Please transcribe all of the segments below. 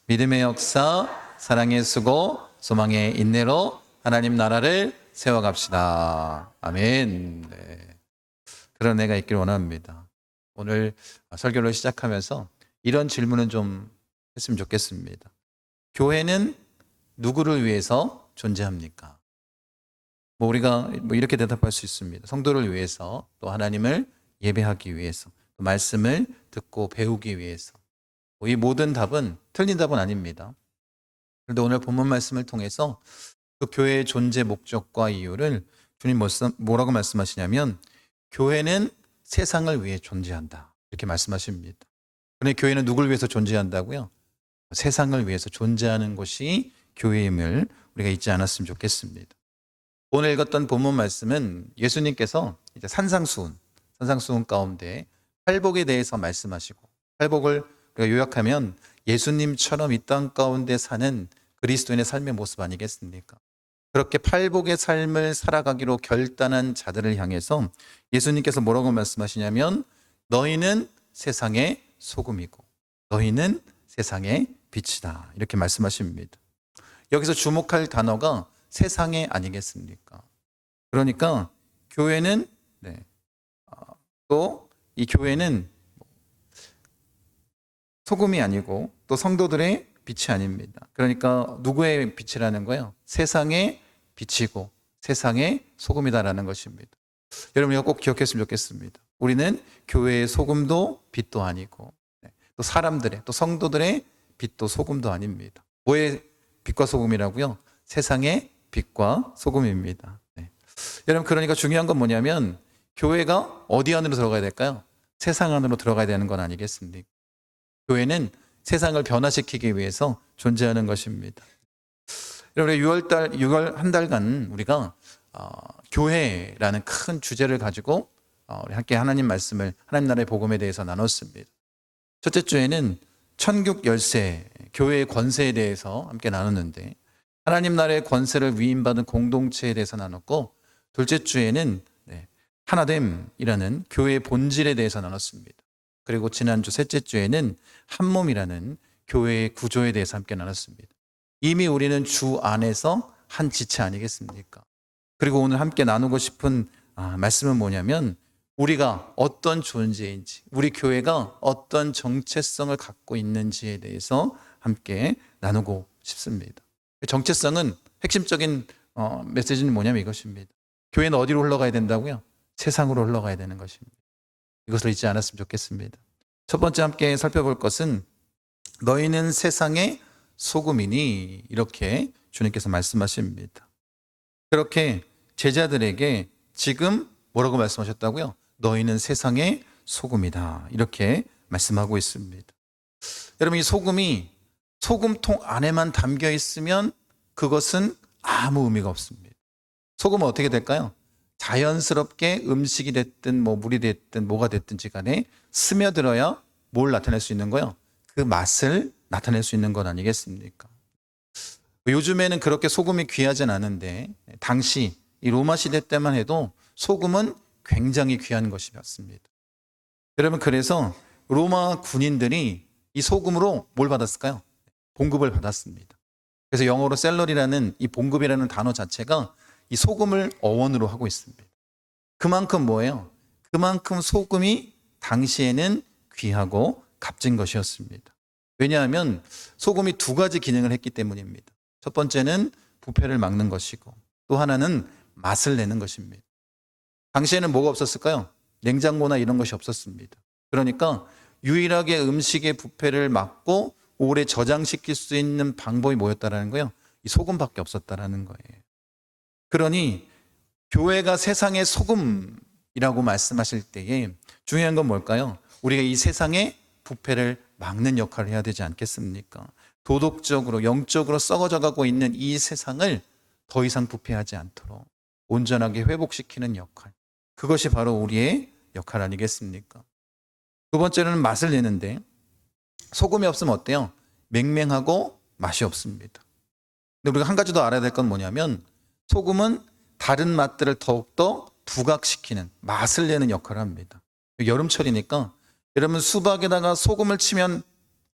믿음의 역사, 사랑의 수고, 소망의 인내로 하나님 나라를 세워갑시다. 아멘. 네. 그런 애가 있길 원합니다. 오늘 설교를 시작하면서 이런 질문은 좀 했으면 좋겠습니다. 교회는 누구를 위해서 존재합니까? 우리가 이렇게 대답할 수 있습니다. 성도를 위해서, 또 하나님을 예배하기 위해서, 또 말씀을 듣고 배우기 위해서. 이 모든 답은 틀린 답은 아닙니다. 그런데 오늘 본문 말씀을 통해서 그 교회의 존재 목적과 이유를 주님 뭐라고 말씀하시냐면, 교회는 세상을 위해 존재한다, 이렇게 말씀하십니다. 그런데 교회는 누구를 위해서 존재한다고요? 세상을 위해서 존재하는 것이 교회임을 우리가 잊지 않았으면 좋겠습니다. 오늘 읽었던 본문 말씀은 예수님께서 이제 산상수훈 가운데 팔복에 대해서 말씀하시고, 팔복을 우리가 요약하면 예수님처럼 이 땅 가운데 사는 그리스도인의 삶의 모습 아니겠습니까? 그렇게 팔복의 삶을 살아가기로 결단한 자들을 향해서 예수님께서 뭐라고 말씀하시냐면, 너희는 세상의 소금이고 너희는 세상의 빛이다, 이렇게 말씀하십니다. 여기서 주목할 단어가 세상의 아니겠습니까? 그러니까 교회는 또 이 교회는 소금이 아니고 또 성도들의 빛이 아닙니다. 그러니까 누구의 빛이라는 거예요? 세상의 빛이고 세상의 소금이다라는 것입니다. 여러분, 이거 꼭 기억했으면 좋겠습니다. 우리는 교회의 소금도 빛도 아니고, 또 사람들의, 또 성도들의 빛도 소금도 아닙니다. 뭐의 빛과 소금이라고요? 세상의 빛과 소금입니다. 여러분, 그러니까 중요한 건 뭐냐면, 교회가 어디 안으로 들어가야 될까요? 세상 안으로 들어가야 되는 건 아니겠습니까? 교회는 세상을 변화시키기 위해서 존재하는 것입니다. 여러분, 6월 한 달간 우리가 교회라는 큰 주제를 가지고 우리 함께 하나님 말씀을, 하나님 나라의 복음에 대해서 나눴습니다. 첫째 주에는 천국 열쇠, 교회의 권세에 대해서 함께 나눴는데, 하나님 나라의 권세를 위임받은 공동체에 대해서 나눴고, 둘째 주에는 하나됨이라는 교회의 본질에 대해서 나눴습니다. 그리고 지난주 셋째 주에는 한몸이라는 교회의 구조에 대해서 함께 나눴습니다. 이미 우리는 주 안에서 한 지체 아니겠습니까? 그리고 오늘 함께 나누고 싶은 말씀은 뭐냐면, 우리가 어떤 존재인지, 우리 교회가 어떤 정체성을 갖고 있는지에 대해서 함께 나누고 싶습니다. 정체성은, 핵심적인 메시지는 뭐냐면 이것입니다. 교회는 어디로 흘러가야 된다고요? 세상으로 흘러가야 되는 것입니다. 이것을 잊지 않았으면 좋겠습니다. 첫 번째 함께 살펴볼 것은, 너희는 세상의 소금이니, 이렇게 주님께서 말씀하십니다. 그렇게 제자들에게 지금 뭐라고 말씀하셨다고요? 너희는 세상의 소금이다, 이렇게 말씀하고 있습니다. 여러분, 이 소금이 소금통 안에만 담겨 있으면 그것은 아무 의미가 없습니다. 소금은 어떻게 될까요? 자연스럽게 음식이 됐든 물이 됐든 뭐가 됐든지 간에 스며들어야 뭘 나타낼 수 있는 거예요? 그 맛을 나타낼 수 있는 것 아니겠습니까? 요즘에는 그렇게 소금이 귀하진 않은데, 당시 이 로마 시대 때만 해도 소금은 굉장히 귀한 것이었습니다. 여러분, 그래서 로마 군인들이 이 소금으로 뭘 받았을까요? 봉급을 받았습니다. 그래서 영어로 셀러리라는 이 봉급이라는 단어 자체가 이 소금을 어원으로 하고 있습니다. 그만큼 뭐예요? 그만큼 소금이 당시에는 귀하고 값진 것이었습니다. 왜냐하면 소금이 두 가지 기능을 했기 때문입니다. 첫 번째는 부패를 막는 것이고, 또 하나는 맛을 내는 것입니다. 당시에는 뭐가 없었을까요? 냉장고나 이런 것이 없었습니다. 그러니까 유일하게 음식의 부패를 막고 오래 저장시킬 수 있는 방법이 뭐였다라는 거예요? 이 소금밖에 없었다라는 거예요. 그러니 교회가 세상의 소금이라고 말씀하실 때에 중요한 건 뭘까요? 우리가 이 세상의 부패를 막는 역할을 해야 되지 않겠습니까? 도덕적으로, 영적으로 썩어져 가고 있는 이 세상을 더 이상 부패하지 않도록 온전하게 회복시키는 역할, 그것이 바로 우리의 역할 아니겠습니까? 두 번째는 맛을 내는데, 소금이 없으면 어때요? 맹맹하고 맛이 없습니다. 근데 우리가 한 가지 더 알아야 될 건 뭐냐면, 소금은 다른 맛들을 더욱더 부각시키는, 맛을 내는 역할을 합니다. 여름철이니까 여러분, 수박에다가 소금을 치면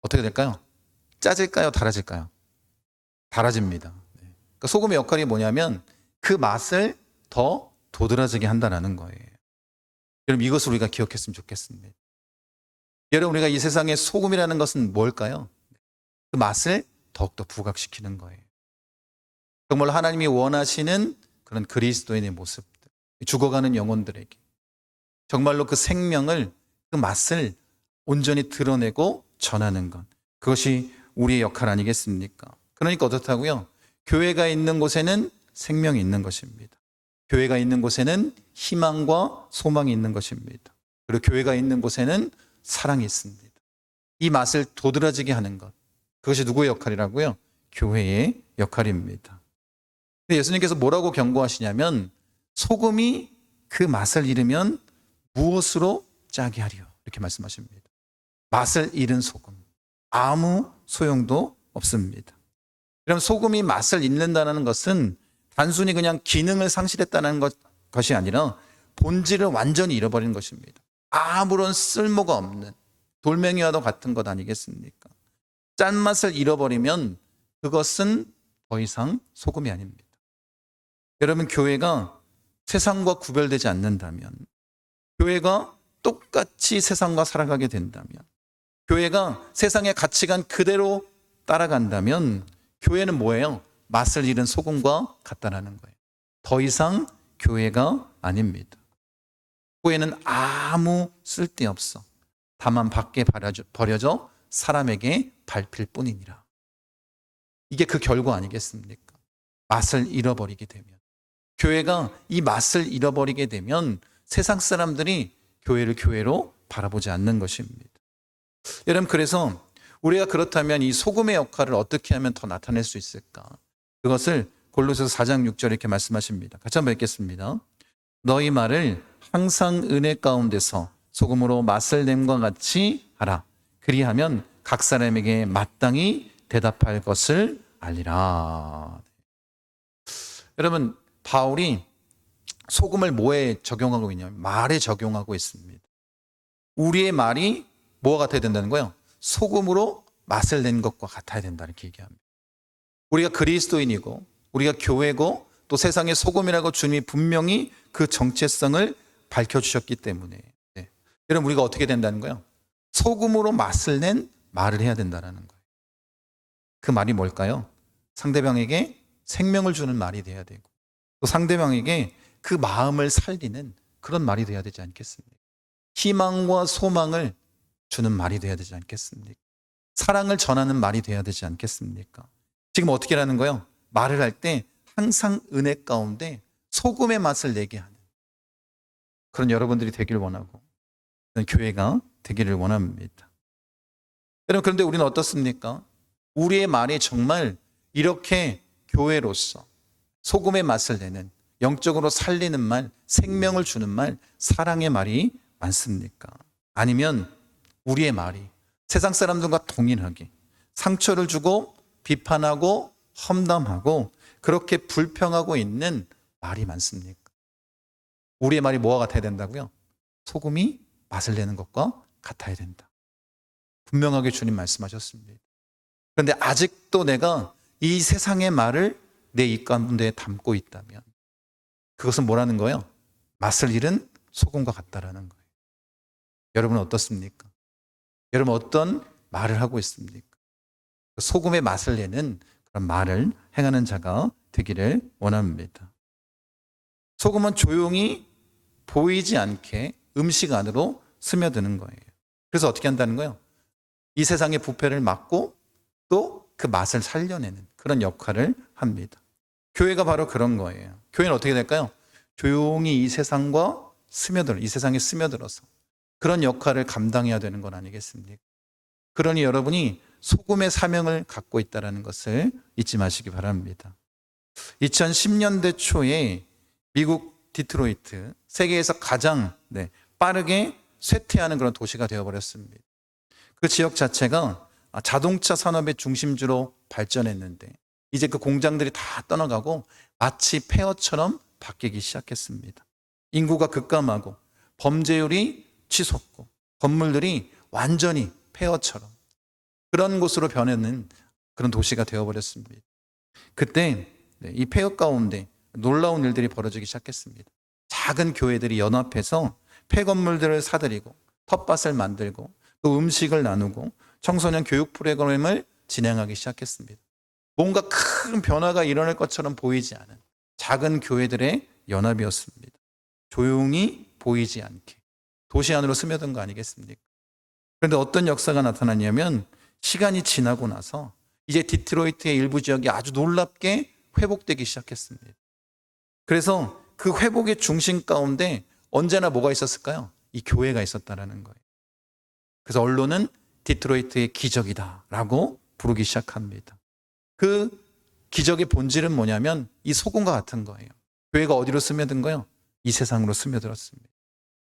어떻게 될까요? 짜질까요? 달아질까요? 달아집니다. 그러니까 소금의 역할이 뭐냐면 그 맛을 더 도드라지게 한다는 거예요. 여러분 이것을 우리가 기억했으면 좋겠습니다. 여러분 우리가 이 세상의 소금이라는 것은 뭘까요? 그 맛을 더욱더 부각시키는 거예요. 정말 하나님이 원하시는 그런 그리스도인의 모습들, 죽어가는 영혼들에게 정말로 그 생명을, 그 맛을 온전히 드러내고 전하는 것, 그것이 우리의 역할 아니겠습니까? 그러니까 어떻다고요? 교회가 있는 곳에는 생명이 있는 것입니다. 교회가 있는 곳에는 희망과 소망이 있는 것입니다. 그리고 교회가 있는 곳에는 사랑이 있습니다. 이 맛을 도드라지게 하는 것, 그것이 누구의 역할이라고요? 교회의 역할입니다. 근데 예수님께서 뭐라고 경고하시냐면 소금이 그 맛을 잃으면 무엇으로 짜게 하리요? 이렇게 말씀하십니다. 맛을 잃은 소금, 아무 소용도 없습니다. 그럼 소금이 맛을 잃는다는 것은 단순히 그냥 기능을 상실했다는 것이 아니라 본질을 완전히 잃어버린 것입니다. 아무런 쓸모가 없는 돌멩이와도 같은 것 아니겠습니까? 짠맛을 잃어버리면 그것은 더 이상 소금이 아닙니다. 여러분 교회가 세상과 구별되지 않는다면, 교회가 똑같이 세상과 살아가게 된다면, 교회가 세상의 가치관 그대로 따라간다면 교회는 뭐예요? 맛을 잃은 소금과 같다라는 거예요. 더 이상 교회가 아닙니다. 교회는 아무 쓸데없어. 다만 밖에 버려져 사람에게 밟힐 뿐이니라. 이게 그 결과 아니겠습니까? 맛을 잃어버리게 되면. 교회가 이 맛을 잃어버리게 되면 세상 사람들이 교회를 교회로 바라보지 않는 것입니다. 여러분 그래서 우리가 그렇다면 이 소금의 역할을 어떻게 하면 더 나타낼 수 있을까? 그것을 골로새서 4장 6절 이렇게 말씀하십니다. 같이 한번 읽겠습니다. 너희 말을 항상 은혜 가운데서 소금으로 맛을 냄과 같이 하라. 그리하면 각 사람에게 마땅히 대답할 것을 알리라. 여러분 바울이 소금을 뭐에 적용하고 있냐면 말에 적용하고 있습니다. 우리의 말이 뭐가 같아야 된다는 거예요? 소금으로 맛을 낸 것과 같아야 된다 이렇게 얘기합니다. 우리가 그리스도인이고 우리가 교회고 또 세상의 소금이라고 주님이 분명히 그 정체성을 밝혀주셨기 때문에 여러분 우리가 어떻게 된다는 거예요? 소금으로 맛을 낸 말을 해야 된다는 거예요. 그 말이 뭘까요? 상대방에게 생명을 주는 말이 돼야 되고 또 상대방에게 그 마음을 살리는 그런 말이 돼야 되지 않겠습니까? 희망과 소망을 주는 말이 돼야 되지 않겠습니까? 사랑을 전하는 말이 돼야 되지 않겠습니까? 지금 어떻게 하는 거예요? 말을 할 때 항상 은혜 가운데 소금의 맛을 내게 하는 그런 여러분들이 되길 원하고 그런 교회가 되기를 원합니다. 여러분 그런데 우리는 어떻습니까? 우리의 말이 정말 이렇게 교회로서 소금의 맛을 내는 영적으로 살리는 말, 생명을 주는 말, 사랑의 말이 많습니까? 아니면 우리의 말이 세상 사람들과 동일하게 상처를 주고 비판하고 험담하고 그렇게 불평하고 있는 말이 많습니까? 우리의 말이 뭐와 같아야 된다고요? 소금이 맛을 내는 것과 같아야 된다. 분명하게 주님 말씀하셨습니다. 그런데 아직도 내가 이 세상의 말을 내 입 가운데 담고 있다면 그것은 뭐라는 거예요? 맛을 잃은 소금과 같다라는 거예요. 여러분은 어떻습니까? 여러분 어떤 말을 하고 있습니까? 소금의 맛을 내는 그런 말을 행하는 자가 되기를 원합니다. 소금은 조용히 보이지 않게 음식 안으로 스며드는 거예요. 그래서 어떻게 한다는 거예요? 이 세상의 부패를 막고 또 그 맛을 살려내는 그런 역할을 합니다. 교회가 바로 그런 거예요. 교회는 어떻게 될까요? 조용히 이 세상과 이 세상에 스며들어서 그런 역할을 감당해야 되는 건 아니겠습니까? 그러니 여러분이 소금의 사명을 갖고 있다는 것을 잊지 마시기 바랍니다. 2010년대 초에 미국 디트로이트, 세계에서 가장 빠르게 쇠퇴하는 그런 도시가 되어버렸습니다. 그 지역 자체가 자동차 산업의 중심지로 발전했는데 이제 그 공장들이 다 떠나가고 마치 폐허처럼 바뀌기 시작했습니다. 인구가 급감하고 범죄율이 치솟고 건물들이 완전히 폐허처럼 그런 곳으로 변하는 그런 도시가 되어버렸습니다. 그때 이 폐허 가운데 놀라운 일들이 벌어지기 시작했습니다. 작은 교회들이 연합해서 폐건물들을 사들이고 텃밭을 만들고 또 음식을 나누고 청소년 교육 프로그램을 진행하기 시작했습니다. 뭔가 큰 변화가 일어날 것처럼 보이지 않은 작은 교회들의 연합이었습니다. 조용히 보이지 않게 도시 안으로 스며든 거 아니겠습니까? 그런데 어떤 역사가 나타났냐면 시간이 지나고 나서 이제 디트로이트의 일부 지역이 아주 놀랍게 회복되기 시작했습니다. 그래서 그 회복의 중심 가운데 언제나 뭐가 있었을까요? 이 교회가 있었다라는 거예요. 그래서 언론은 디트로이트의 기적이다라고 부르기 시작합니다. 그 기적의 본질은 뭐냐면 이 소금과 같은 거예요. 교회가 어디로 스며든 거예요? 이 세상으로 스며들었습니다.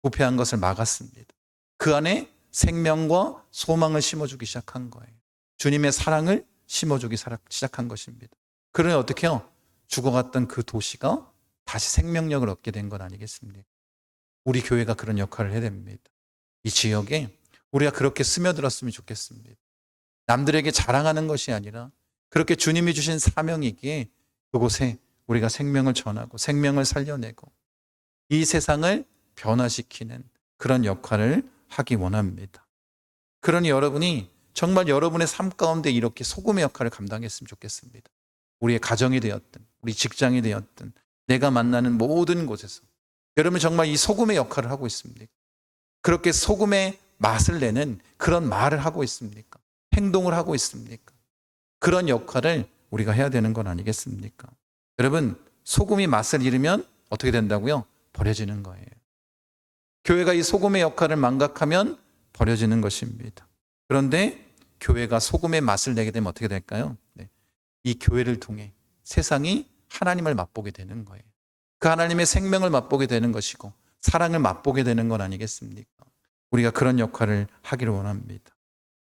부패한 것을 막았습니다. 그 안에 생명과 소망을 심어주기 시작한 거예요. 주님의 사랑을 심어주기 시작한 것입니다. 그러니 어떻게 해요? 죽어갔던 그 도시가 다시 생명력을 얻게 된 건 아니겠습니까? 우리 교회가 그런 역할을 해야 됩니다. 이 지역에 우리가 그렇게 스며들었으면 좋겠습니다. 남들에게 자랑하는 것이 아니라 그렇게 주님이 주신 사명이기에 그곳에 우리가 생명을 전하고 생명을 살려내고 이 세상을 변화시키는 그런 역할을 하기 원합니다. 그러니 여러분이 정말 여러분의 삶 가운데 이렇게 소금의 역할을 감당했으면 좋겠습니다. 우리의 가정이 되었든 우리 직장이 되었든 내가 만나는 모든 곳에서 여러분 정말 이 소금의 역할을 하고 있습니까? 그렇게 소금의 맛을 내는 그런 말을 하고 있습니까? 행동을 하고 있습니까? 그런 역할을 우리가 해야 되는 건 아니겠습니까? 여러분 소금이 맛을 잃으면 어떻게 된다고요? 버려지는 거예요. 교회가 이 소금의 역할을 망각하면 버려지는 것입니다. 그런데 교회가 소금의 맛을 내게 되면 어떻게 될까요? 이 교회를 통해 세상이 하나님을 맛보게 되는 거예요. 그 하나님의 생명을 맛보게 되는 것이고 사랑을 맛보게 되는 건 아니겠습니까? 우리가 그런 역할을 하기를 원합니다.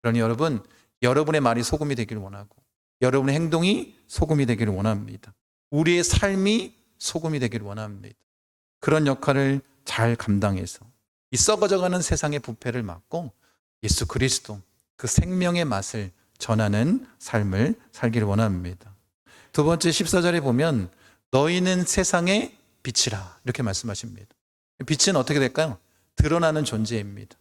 그러니 여러분, 여러분의 말이 소금이 되기를 원하고 여러분의 행동이 소금이 되기를 원합니다. 우리의 삶이 소금이 되기를 원합니다. 그런 역할을 잘 감당해서 이 썩어져가는 세상의 부패를 막고 예수 그리스도 그 생명의 맛을 전하는 삶을 살기를 원합니다. 두 번째 14절에 보면 너희는 세상의 빛이라 이렇게 말씀하십니다. 빛은 어떻게 될까요? 드러나는 존재입니다.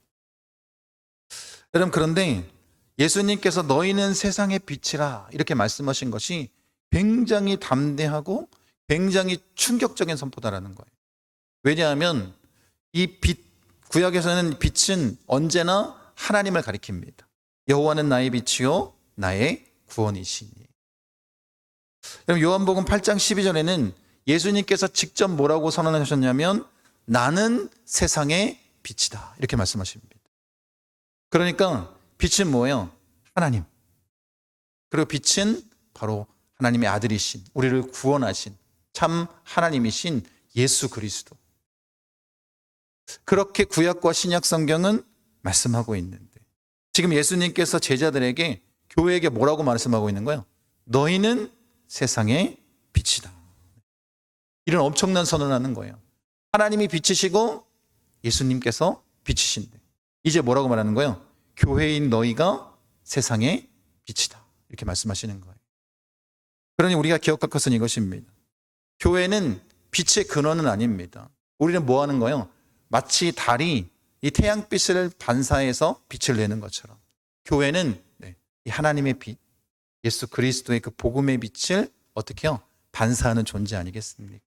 여러분 그런데 예수님께서 너희는 세상의 빛이라 이렇게 말씀하신 것이 굉장히 담대하고 굉장히 충격적인 선포다라는 거예요. 왜냐하면 이 빛, 구약에서는 빛은 언제나 하나님을 가리킵니다. 여호와는 나의 빛이요 나의 구원이시니. 여러분 요한복음 8장 12절에는 예수님께서 직접 뭐라고 선언하셨냐면 나는 세상의 빛이다 이렇게 말씀하십니다. 그러니까 빛은 뭐예요? 하나님. 그리고 빛은 바로 하나님의 아들이신 우리를 구원하신 참 하나님이신 예수 그리스도. 그렇게 구약과 신약 성경은 말씀하고 있는데 지금 예수님께서 제자들에게 교회에게 뭐라고 말씀하고 있는 거예요? 너희는 세상의 빛이다. 이런 엄청난 선언을 하는 거예요. 하나님이 빛이시고 예수님께서 빛이신데 이제 뭐라고 말하는 거예요? 교회인 너희가 세상의 빛이다. 이렇게 말씀하시는 거예요. 그러니 우리가 기억할 것은 이것입니다. 교회는 빛의 근원은 아닙니다. 우리는 뭐 하는 거예요? 마치 달이 이 태양빛을 반사해서 빛을 내는 것처럼 교회는 이 하나님의 빛, 예수 그리스도의 그 복음의 빛을 어떻게 해요? 반사하는 존재 아니겠습니까?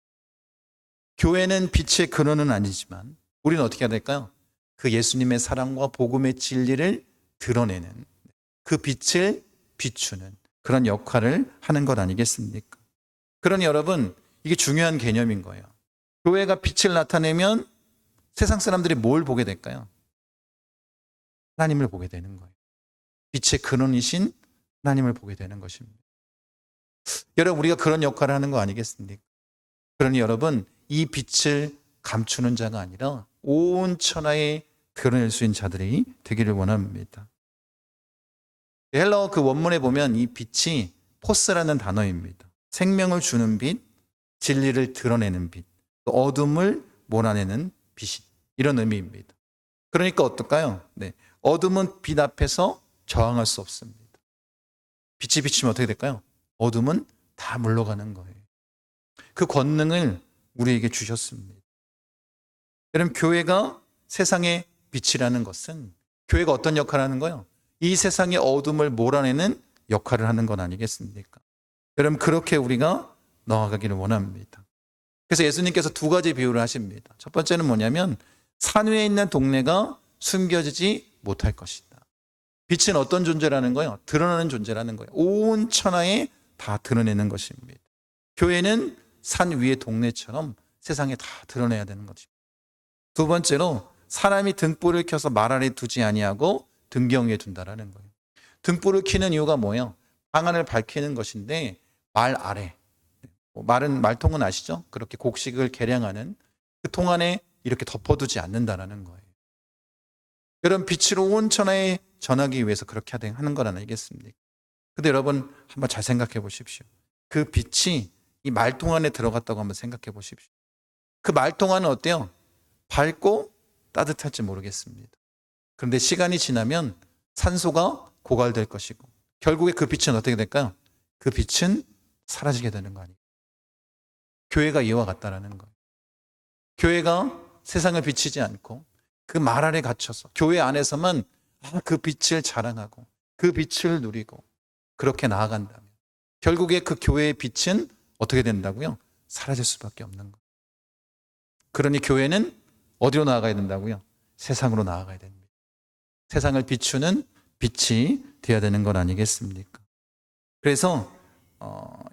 교회는 빛의 근원은 아니지만 우리는 어떻게 해야 될까요? 그 예수님의 사랑과 복음의 진리를 드러내는 그 빛을 비추는 그런 역할을 하는 것 아니겠습니까? 그러니 여러분 이게 중요한 개념인 거예요. 교회가 빛을 나타내면 세상 사람들이 뭘 보게 될까요? 하나님을 보게 되는 거예요. 빛의 근원이신 하나님을 보게 되는 것입니다. 여러분 우리가 그런 역할을 하는 거 아니겠습니까? 그러니 여러분 이 빛을 감추는 자가 아니라 온 천하에 드러낼 수 있는 자들이 되기를 원합니다. 헬라어 그 원문에 보면 이 빛이 포스라는 단어입니다. 생명을 주는 빛, 진리를 드러내는 빛, 어둠을 몰아내는 빛 이런 의미입니다. 그러니까 어떨까요? 어둠은 빛 앞에서 저항할 수 없습니다. 빛이 비치면 어떻게 될까요? 어둠은 다 물러가는 거예요. 그 권능을 우리에게 주셨습니다. 여러분, 교회가 세상의 빛이라는 것은 교회가 어떤 역할을 하는 거예요? 이 세상의 어둠을 몰아내는 역할을 하는 건 아니겠습니까? 여러분, 그렇게 우리가 나아가기를 원합니다. 그래서 예수님께서 두 가지 비유를 하십니다. 첫 번째는 뭐냐면 산 위에 있는 동네가 숨겨지지 못할 것이다. 빛은 어떤 존재라는 거예요? 드러나는 존재라는 거예요. 온 천하에 다 드러내는 것입니다. 교회는 산 위의 동네처럼 세상에 다 드러내야 되는 것입니다. 두 번째로 사람이 등불을 켜서 말 아래 두지 아니하고 등경 위에 둔다라는 거예요. 등불을 켜는 이유가 뭐예요? 방안을 밝히는 것인데 말 아래, 말통은 아시죠? 그렇게 곡식을 계량하는 그 통 안에 이렇게 덮어두지 않는다라는 거예요. 여러분, 빛으로 온 천하에 전하기 위해서 그렇게 하는 건 아니겠습니까? 근데 여러분 한번 잘 생각해 보십시오. 그 빛이 이 말통 안에 들어갔다고 한번 생각해 보십시오. 그 말통 안은 어때요? 밝고 따뜻할지 모르겠습니다. 그런데 시간이 지나면 산소가 고갈될 것이고 결국에 그 빛은 어떻게 될까요? 그 빛은 사라지게 되는 거 아니에요. 교회가 이와 같다라는 거예요. 교회가 세상을 비치지 않고 그 말 아래 갇혀서 교회 안에서만 그 빛을 자랑하고 그 빛을 누리고 그렇게 나아간다면 결국에 그 교회의 빛은 어떻게 된다고요? 사라질 수밖에 없는 거예요. 그러니 교회는 어디로 나아가야 된다고요? 세상으로 나아가야 됩니다. 세상을 비추는 빛이 되어야 되는 건 아니겠습니까? 그래서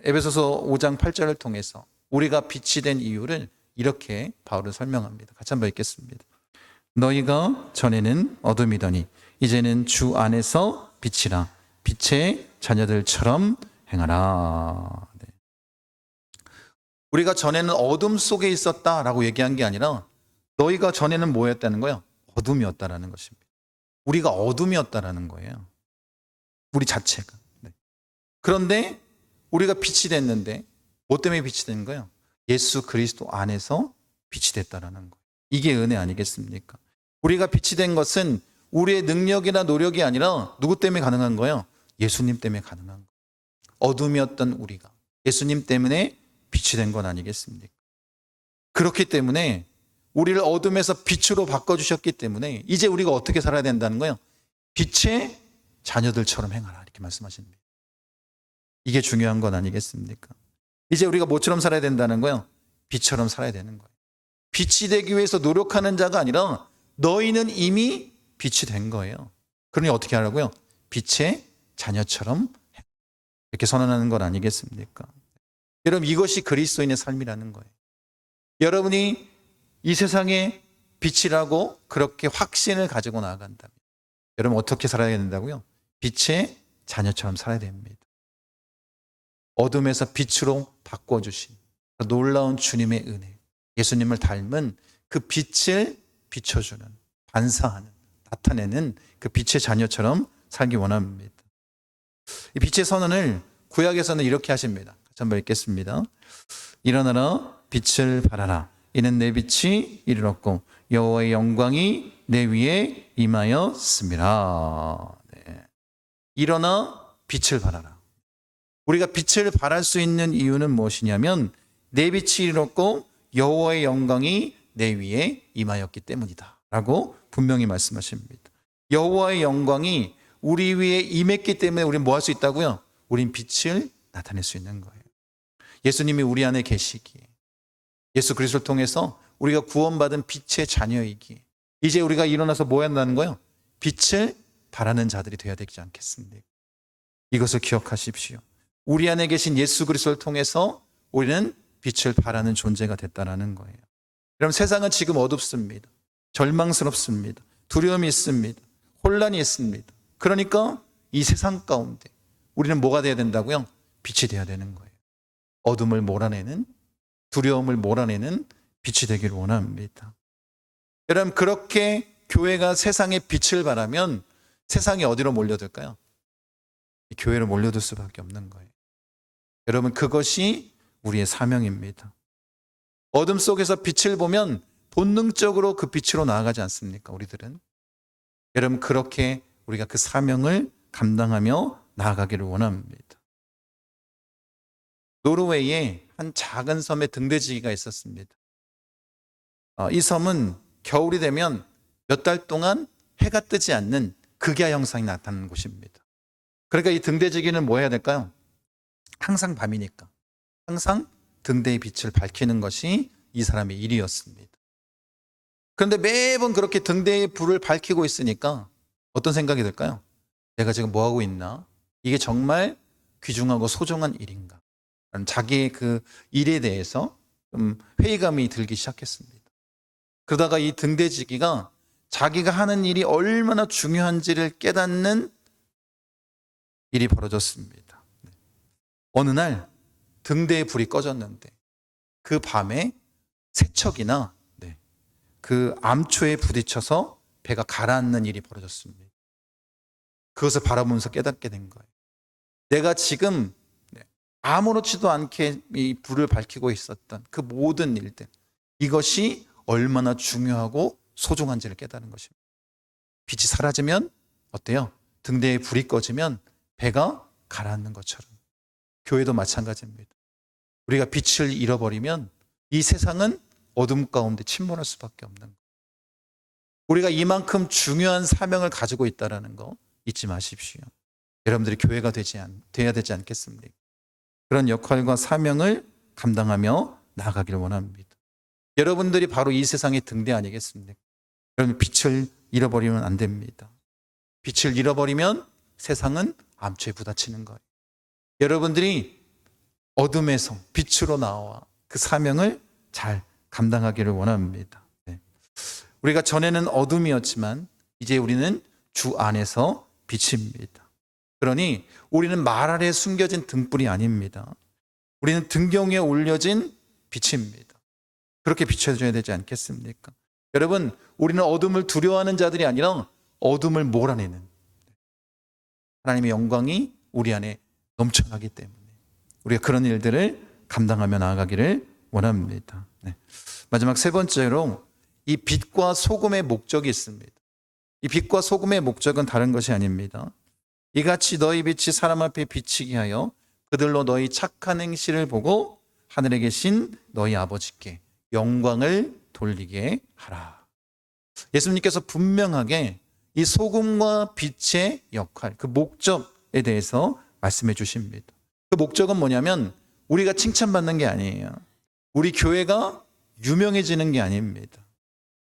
에베소서 5장 8절을 통해서 우리가 빛이 된 이유를 이렇게 바울은 설명합니다. 같이 한번 읽겠습니다. 너희가 전에는 어둠이더니 이제는 주 안에서 빛이라. 빛의 자녀들처럼 행하라. 네. 우리가 전에는 어둠 속에 있었다라고 얘기한 게 아니라 너희가 전에는 뭐였다는 거예요? 어둠이었다라는 것입니다. 우리가 어둠이었다라는 거예요. 우리 자체가. 네. 그런데 우리가 빛이 됐는데 뭐 때문에 빛이 된 거예요? 예수 그리스도 안에서 빛이 됐다라는 거예요. 이게 은혜 아니겠습니까? 우리가 빛이 된 것은 우리의 능력이나 노력이 아니라 누구 때문에 가능한 거예요? 예수님 때문에 가능한 거예요. 어둠이었던 우리가 예수님 때문에 빛이 된 건 아니겠습니까? 그렇기 때문에 우리를 어둠에서 빛으로 바꿔주셨기 때문에 이제 우리가 어떻게 살아야 된다는 거예요? 빛의 자녀들처럼 행하라 이렇게 말씀하십니다. 이게 중요한 건 아니겠습니까? 이제 우리가 뭐처럼 살아야 된다는 거예요? 빛처럼 살아야 되는 거예요. 빛이 되기 위해서 노력하는 자가 아니라 너희는 이미 빛이 된 거예요. 그러니 어떻게 하라고요? 빛의 자녀처럼 이렇게 선언하는 건 아니겠습니까? 여러분, 이것이 그리스도인의 삶이라는 거예요. 여러분이 이 세상의 빛이라고 그렇게 확신을 가지고 나아간다면 여러분 어떻게 살아야 된다고요? 빛의 자녀처럼 살아야 됩니다. 어둠에서 빛으로 바꿔주신 놀라운 주님의 은혜, 예수님을 닮은 그 빛을 비춰주는, 반사하는, 나타내는 그 빛의 자녀처럼 살기 원합니다. 이 빛의 선언을 구약에서는 이렇게 하십니다. 같이 한번 읽겠습니다. 일어나라 빛을 발하라. 이는 내 빛이 이르렀고 여호와의 영광이 내 위에 임하였습니다. 네. 일어나 빛을 발하라. 우리가 빛을 발할 수 있는 이유는 무엇이냐면 내 빛이 이르렀고 여호와의 영광이 내 위에 임하였기 때문이다 라고 분명히 말씀하십니다. 여호와의 영광이 우리 위에 임했기 때문에 우리는 뭐 할 수 있다고요? 우린 빛을 나타낼 수 있는 거예요. 예수님이 우리 안에 계시기에 예수 그리스도를 통해서 우리가 구원받은 빛의 자녀이기에 이제 우리가 일어나서 뭐 한다는 거예요? 빛을 발하는 자들이 되어야 되지 않겠습니까? 이것을 기억하십시오. 우리 안에 계신 예수 그리스도를 통해서 우리는 빛을 발하는 존재가 됐다는 거예요. 여러분, 세상은 지금 어둡습니다. 절망스럽습니다. 두려움이 있습니다. 혼란이 있습니다. 그러니까 이 세상 가운데 우리는 뭐가 돼야 된다고요? 빛이 돼야 되는 거예요. 어둠을 몰아내는, 두려움을 몰아내는 빛이 되기를 원합니다. 여러분, 그렇게 교회가 세상에 빛을 발하면 세상이 어디로 몰려들까요? 교회로 몰려들 수밖에 없는 거예요. 여러분, 그것이 우리의 사명입니다. 어둠 속에서 빛을 보면 본능적으로 그 빛으로 나아가지 않습니까? 우리들은. 여러분, 그렇게 우리가 그 사명을 감당하며 나아가기를 원합니다. 노르웨이에 한 작은 섬에 등대지기가 있었습니다. 이 섬은 겨울이 되면 몇 달 동안 해가 뜨지 않는 극야 현상이 나타나는 곳입니다. 그러니까 이 등대지기는 뭐 해야 될까요? 항상 밤이니까 항상 등대의 빛을 밝히는 것이 이 사람의 일이었습니다. 그런데 매번 그렇게 등대의 불을 밝히고 있으니까 어떤 생각이 들까요? 내가 지금 뭐 하고 있나? 이게 정말 귀중하고 소중한 일인가? 자기의 그 일에 대해서 좀 회의감이 들기 시작했습니다. 그러다가 이 등대지기가 자기가 하는 일이 얼마나 중요한지를 깨닫는 일이 벌어졌습니다. 어느 날 등대의 불이 꺼졌는데 그 밤에 세척이나 그 암초에 부딪혀서 배가 가라앉는 일이 벌어졌습니다. 그것을 바라보면서 깨닫게 된 거예요. 내가 지금 아무렇지도 않게 이 불을 밝히고 있었던 그 모든 일들, 이것이 얼마나 중요하고 소중한지를 깨달은 것입니다. 빛이 사라지면 어때요? 등대에 불이 꺼지면 배가 가라앉는 것처럼 교회도 마찬가지입니다. 우리가 빛을 잃어버리면 이 세상은 어둠 가운데 침몰할 수밖에 없는 거예요. 우리가 이만큼 중요한 사명을 가지고 있다는 거 잊지 마십시오. 여러분들이 교회가 돼야 되지 않겠습니까? 그런 역할과 사명을 감당하며 나아가기를 원합니다. 여러분들이 바로 이 세상의 등대 아니겠습니까? 여러분 빛을 잃어버리면 안 됩니다. 빛을 잃어버리면 세상은 암초에 부딪히는 거예요. 여러분들이 어둠에서 빛으로 나와 그 사명을 잘 감당하기를 원합니다. 우리가 전에는 어둠이었지만 이제 우리는 주 안에서 빛입니다. 그러니 우리는 말 아래 숨겨진 등불이 아닙니다. 우리는 등경 위에 올려진 빛입니다. 그렇게 비춰줘야 되지 않겠습니까? 여러분, 우리는 어둠을 두려워하는 자들이 아니라 어둠을 몰아내는 하나님의 영광이 우리 안에 넘쳐나기 때문에 우리가 그런 일들을 감당하며 나아가기를 원합니다. 마지막 세 번째로 이 빛과 소금의 목적이 있습니다. 이 빛과 소금의 목적은 다른 것이 아닙니다. 이같이 너희 빛이 사람 앞에 비치게 하여 그들로 너희 착한 행실을 보고 하늘에 계신 너희 아버지께 영광을 돌리게 하라. 예수님께서 분명하게 이 소금과 빛의 역할, 그 목적에 대해서 말씀해 주십니다. 그 목적은 뭐냐면 우리가 칭찬받는 게 아니에요. 우리 교회가 유명해지는 게 아닙니다.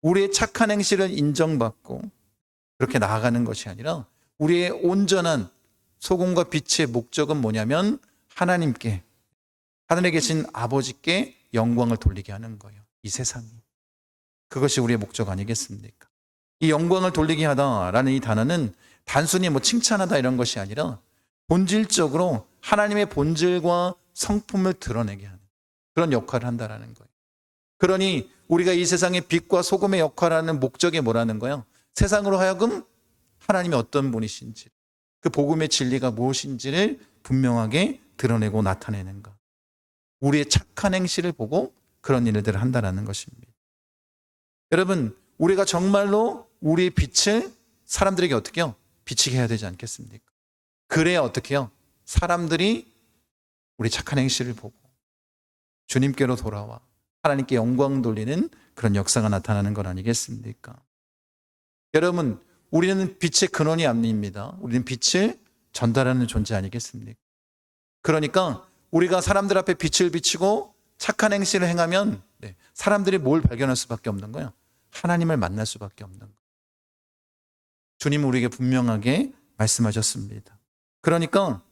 우리의 착한 행실을 인정받고 그렇게 나아가는 것이 아니라 우리의 온전한 소금과 빛의 목적은 뭐냐면 하나님께, 하늘에 계신 아버지께 영광을 돌리게 하는 거예요. 이 세상이. 그것이 우리의 목적 아니겠습니까? 이 영광을 돌리게 하다라는 이 단어는 단순히 뭐 칭찬하다 이런 것이 아니라 본질적으로 하나님의 본질과 성품을 드러내게 하는 그런 역할을 한다라는 거예요. 그러니 우리가 이 세상의 빛과 소금의 역할을 하는 목적이 뭐라는 거예요? 세상으로 하여금 하나님이 어떤 분이신지, 그 복음의 진리가 무엇인지를 분명하게 드러내고 나타내는 것. 우리의 착한 행실을 보고 그런 일들을 한다는 것입니다. 여러분, 우리가 정말로 우리의 빛을 사람들에게 어떻게 해요? 비치게 해야 되지 않겠습니까? 그래야 어떻게 해요? 사람들이 우리 착한 행실을 보고 주님께로 돌아와 하나님께 영광 돌리는 그런 역사가 나타나는 것 아니겠습니까? 여러분, 우리는 빛의 근원이 아닙니다. 우리는 빛을 전달하는 존재 아니겠습니까? 그러니까 우리가 사람들 앞에 빛을 비치고 착한 행실을 행하면 사람들이 뭘 발견할 수밖에 없는 거예요? 하나님을 만날 수밖에 없는 거예요. 주님은 우리에게 분명하게 말씀하셨습니다. 그러니까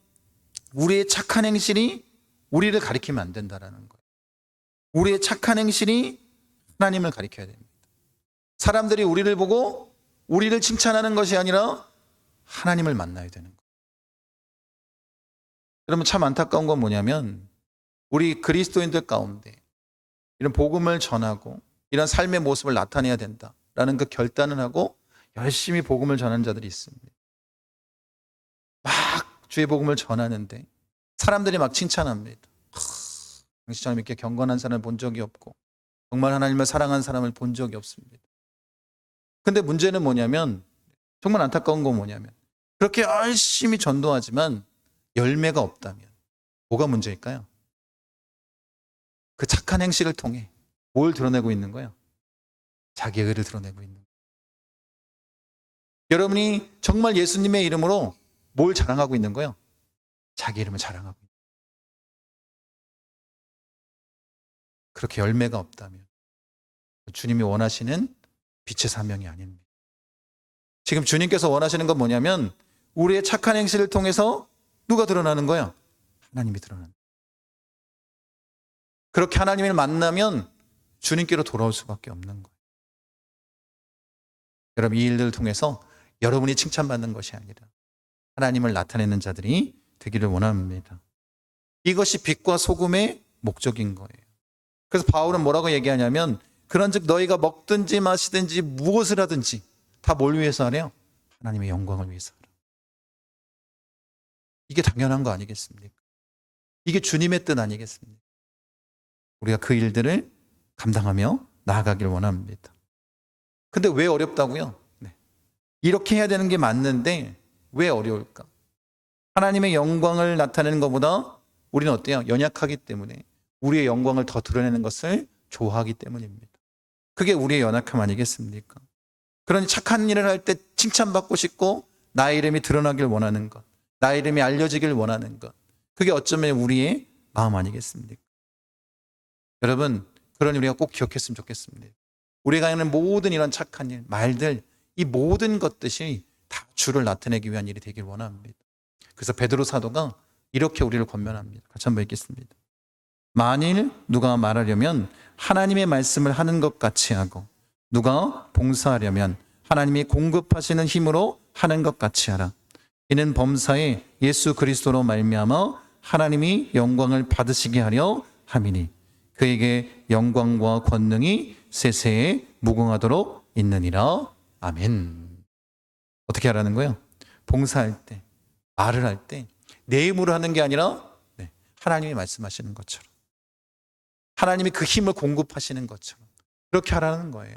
우리의 착한 행실이 우리를 가리키면 안 된다는 거예요. 우리의 착한 행실이 하나님을 가리켜야 됩니다. 사람들이 우리를 보고 우리를 칭찬하는 것이 아니라 하나님을 만나야 되는 거예요. 여러분, 참 안타까운 건 뭐냐면 우리 그리스도인들 가운데 이런 복음을 전하고 이런 삶의 모습을 나타내야 된다라는 그 결단을 하고 열심히 복음을 전하는 자들이 있습니다. 막 주의 복음을 전하는데 사람들이 막 칭찬합니다. 당신처럼 이렇게 경건한 사람을 본 적이 없고 정말 하나님을 사랑하는 사람을 본 적이 없습니다. 근데 문제는 뭐냐면 정말 안타까운 건 뭐냐면 그렇게 열심히 전도하지만 열매가 없다면 뭐가 문제일까요? 그 착한 행실을 통해 뭘 드러내고 있는 거예요? 자기의 의를 드러내고 있는 거예요. 여러분이 정말 예수님의 이름으로 뭘 자랑하고 있는 거예요? 자기 이름을 자랑하고 있는 거예요. 그렇게 열매가 없다면 주님이 원하시는 빛의 사명이 아닙니다. 지금 주님께서 원하시는 건 뭐냐면 우리의 착한 행실을 통해서 누가 드러나는 거예요? 하나님이 드러나는 거예요. 그렇게 하나님을 만나면 주님께로 돌아올 수밖에 없는 거예요. 여러분, 이 일들을 통해서 여러분이 칭찬받는 것이 아니라 하나님을 나타내는 자들이 되기를 원합니다. 이것이 빛과 소금의 목적인 거예요. 그래서 바울은 뭐라고 얘기하냐면 그런즉 너희가 먹든지 마시든지 무엇을 하든지 다 뭘 위해서 하래요? 하나님의 영광을 위해서 하라. 이게 당연한 거 아니겠습니까? 이게 주님의 뜻 아니겠습니까? 우리가 그 일들을 감당하며 나아가길 원합니다. 근데 왜 어렵다고요? 네. 이렇게 해야 되는 게 맞는데 왜 어려울까? 하나님의 영광을 나타내는 것보다 우리는 어때요? 연약하기 때문에 우리의 영광을 더 드러내는 것을 좋아하기 때문입니다. 그게 우리의 연약함 아니겠습니까? 그러니 착한 일을 할 때 칭찬받고 싶고 나의 이름이 드러나길 원하는 것, 나의 이름이 알려지길 원하는 것, 그게 어쩌면 우리의 마음 아니겠습니까? 여러분, 그러니 우리가 꼭 기억했으면 좋겠습니다. 우리가 하는 모든 이런 착한 일, 말들, 이 모든 것들이 다 주를 나타내기 위한 일이 되길 원합니다. 그래서 베드로 사도가 이렇게 우리를 권면합니다. 같이 한번 읽겠습니다. 만일 누가 말하려면 하나님의 말씀을 하는 것 같이 하고 누가 봉사하려면 하나님이 공급하시는 힘으로 하는 것 같이 하라. 이는 범사에 예수 그리스도로 말미암아 하나님이 영광을 받으시게 하려 함이니 그에게 영광과 권능이 세세에 무궁하도록 있느니라. 아멘. 어떻게 하라는 거예요? 봉사할 때, 말을 할 때 내 힘으로 하는 게 아니라 하나님이 말씀하시는 것처럼 하나님이 그 힘을 공급하시는 것처럼 그렇게 하라는 거예요.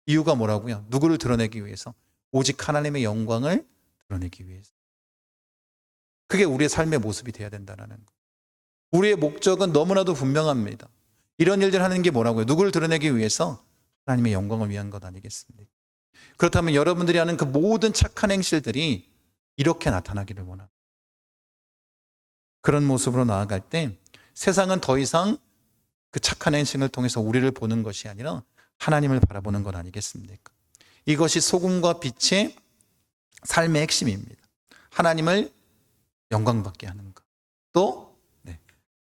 이유가 뭐라고요? 누구를 드러내기 위해서? 오직 하나님의 영광을 드러내기 위해서. 그게 우리의 삶의 모습이 돼야 된다는 거예요. 우리의 목적은 너무나도 분명합니다. 이런 일들 하는 게 뭐라고요? 누구를 드러내기 위해서? 하나님의 영광을 위한 것 아니겠습니까? 그렇다면 여러분들이 하는 그 모든 착한 행실들이 이렇게 나타나기를 원합니다. 그런 모습으로 나아갈 때 세상은 더 이상 그 착한 행실을 통해서 우리를 보는 것이 아니라 하나님을 바라보는 것 아니겠습니까? 이것이 소금과 빛의 삶의 핵심입니다. 하나님을 영광받게 하는 것. 또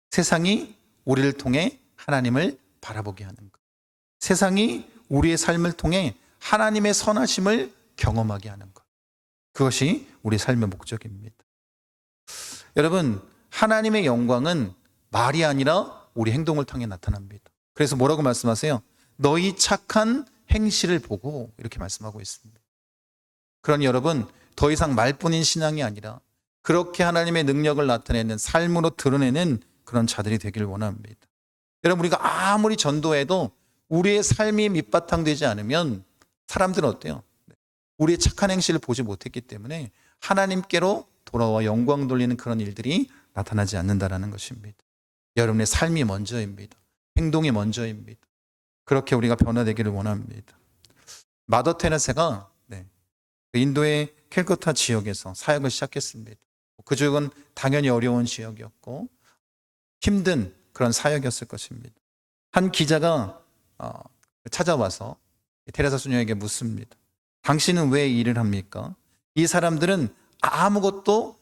세상이 우리를 통해 하나님을 바라보게 하는 것. 세상이 우리의 삶을 통해 하나님의 선하심을 경험하게 하는 것. 그것이 우리 삶의 목적입니다. 여러분, 하나님의 영광은 말이 아니라 우리 행동을 통해 나타납니다. 그래서 뭐라고 말씀하세요? 너희 착한 행실을 보고 이렇게 말씀하고 있습니다. 그러니 여러분, 더 이상 말뿐인 신앙이 아니라 그렇게 하나님의 능력을 나타내는 삶으로 드러내는 그런 자들이 되기를 원합니다. 여러분, 우리가 아무리 전도해도 우리의 삶이 밑바탕 되지 않으면 사람들은 어때요? 우리의 착한 행실을 보지 못했기 때문에 하나님께로 돌아와 영광 돌리는 그런 일들이 나타나지 않는다는 것입니다. 여러분의 삶이 먼저입니다. 행동이 먼저입니다. 그렇게 우리가 변화되기를 원합니다. 마더 테레사가 인도의 캘커타 지역에서 사역을 시작했습니다. 그 지역은 당연히 어려운 지역이었고 힘든 그런 사역이었을 것입니다. 한 기자가 찾아와서 테레사 수녀에게 묻습니다. 당신은 왜 일을 합니까? 이 사람들은 아무것도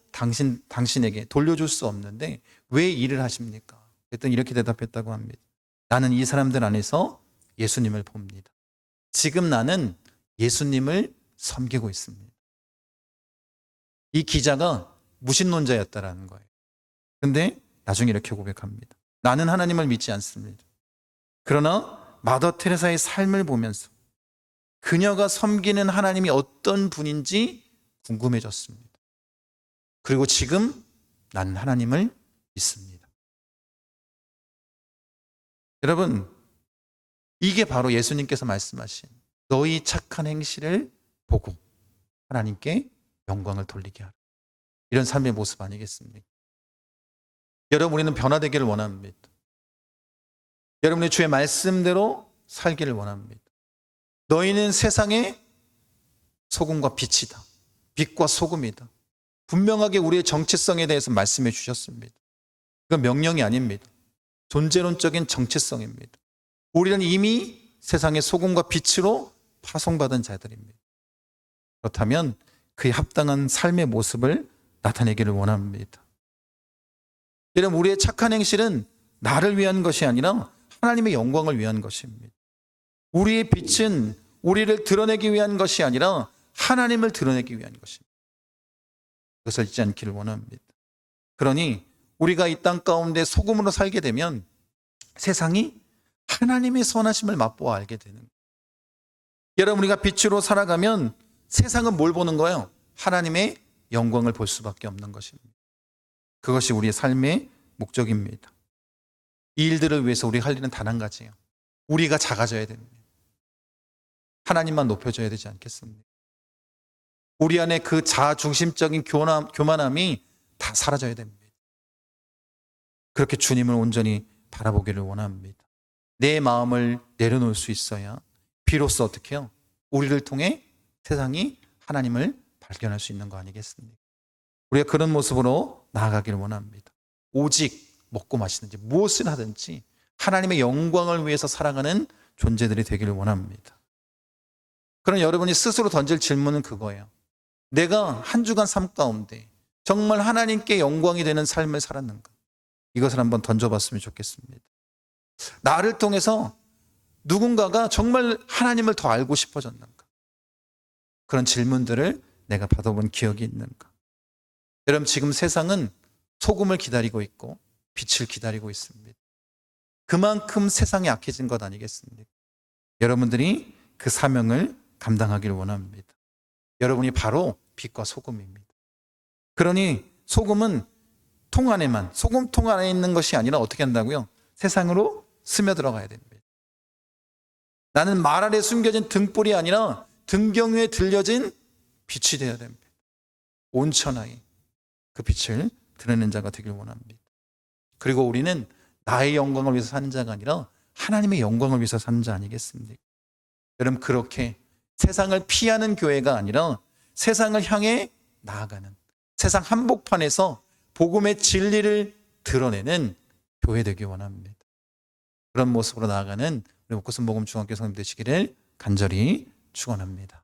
당신에게 돌려줄 수 없는데 왜 일을 하십니까? 그랬더니 이렇게 대답했다고 합니다. 나는 이 사람들 안에서 예수님을 봅니다. 지금 나는 예수님을 섬기고 있습니다. 이 기자가 무신론자였다라는 거예요. 근데 나중에 이렇게 고백합니다. 나는 하나님을 믿지 않습니다. 그러나 마더 테레사의 삶을 보면서 그녀가 섬기는 하나님이 어떤 분인지 궁금해졌습니다. 그리고 지금 나는 하나님을 믿습니다. 여러분, 이게 바로 예수님께서 말씀하신 너희 착한 행실을 보고 하나님께 영광을 돌리게 하라. 이런 삶의 모습 아니겠습니까? 여러분, 우리는 변화되기를 원합니다. 여러분의 주의 말씀대로 살기를 원합니다. 너희는 세상의 소금과 빛이다. 빛과 소금이다. 분명하게 우리의 정체성에 대해서 말씀해 주셨습니다. 그건 명령이 아닙니다. 존재론적인 정체성입니다. 우리는 이미 세상의 소금과 빛으로 파송받은 자들입니다. 그렇다면 그에 합당한 삶의 모습을 나타내기를 원합니다. 여러분, 우리의 착한 행실은 나를 위한 것이 아니라 하나님의 영광을 위한 것입니다. 우리의 빛은 우리를 드러내기 위한 것이 아니라 하나님을 드러내기 위한 것입니다. 그것을 잊지 않기를 원합니다. 그러니 우리가 이 땅 가운데 소금으로 살게 되면 세상이 하나님의 선하심을 맛보아 알게 되는 거예요. 여러분, 우리가 빛으로 살아가면 세상은 뭘 보는 거예요? 하나님의 영광을 볼 수밖에 없는 것입니다. 그것이 우리의 삶의 목적입니다. 이 일들을 위해서 우리가 할 일은 단 한 가지예요. 우리가 작아져야 됩니다. 하나님만 높여줘야 되지 않겠습니까? 우리 안에 그 자아중심적인 교만함이 다 사라져야 됩니다. 그렇게 주님을 온전히 바라보기를 원합니다. 내 마음을 내려놓을 수 있어야 비로소 어떻게 해요? 우리를 통해 세상이 하나님을 발견할 수 있는 거 아니겠습니까? 우리가 그런 모습으로 나아가기를 원합니다. 오직 먹고 마시든지 무엇을 하든지 하나님의 영광을 위해서 살아가는 존재들이 되기를 원합니다. 그럼 여러분이 스스로 던질 질문은 그거예요. 내가 한 주간 삶 가운데 정말 하나님께 영광이 되는 삶을 살았는가? 이것을 한번 던져봤으면 좋겠습니다. 나를 통해서 누군가가 정말 하나님을 더 알고 싶어졌는가? 그런 질문들을 내가 받아본 기억이 있는가? 여러분, 지금 세상은 소금을 기다리고 있고 빛을 기다리고 있습니다. 그만큼 세상이 악해진 것 아니겠습니까? 여러분들이 그 사명을 감당하기를 원합니다. 여러분이 바로 빛과 소금입니다. 그러니 소금은 통 안에만, 소금통 안에 있는 것이 아니라 어떻게 한다고요? 세상으로 스며들어가야 됩니다. 나는 말 아래 숨겨진 등불이 아니라 등경 위에 들려진 빛이 되어야 됩니다. 온천하에 그 빛을 드러내는 자가 되길 원합니다. 그리고 우리는 나의 영광을 위해서 사는 자가 아니라 하나님의 영광을 위해서 사는 자 아니겠습니까? 여러분, 그렇게 세상을 피하는 교회가 아니라 세상을 향해 나아가는, 세상 한복판에서 복음의 진리를 드러내는 교회 되기 원합니다. 그런 모습으로 나아가는 우리 목구슬 복음 중학교 성도님 되시기를 간절히 축원합니다.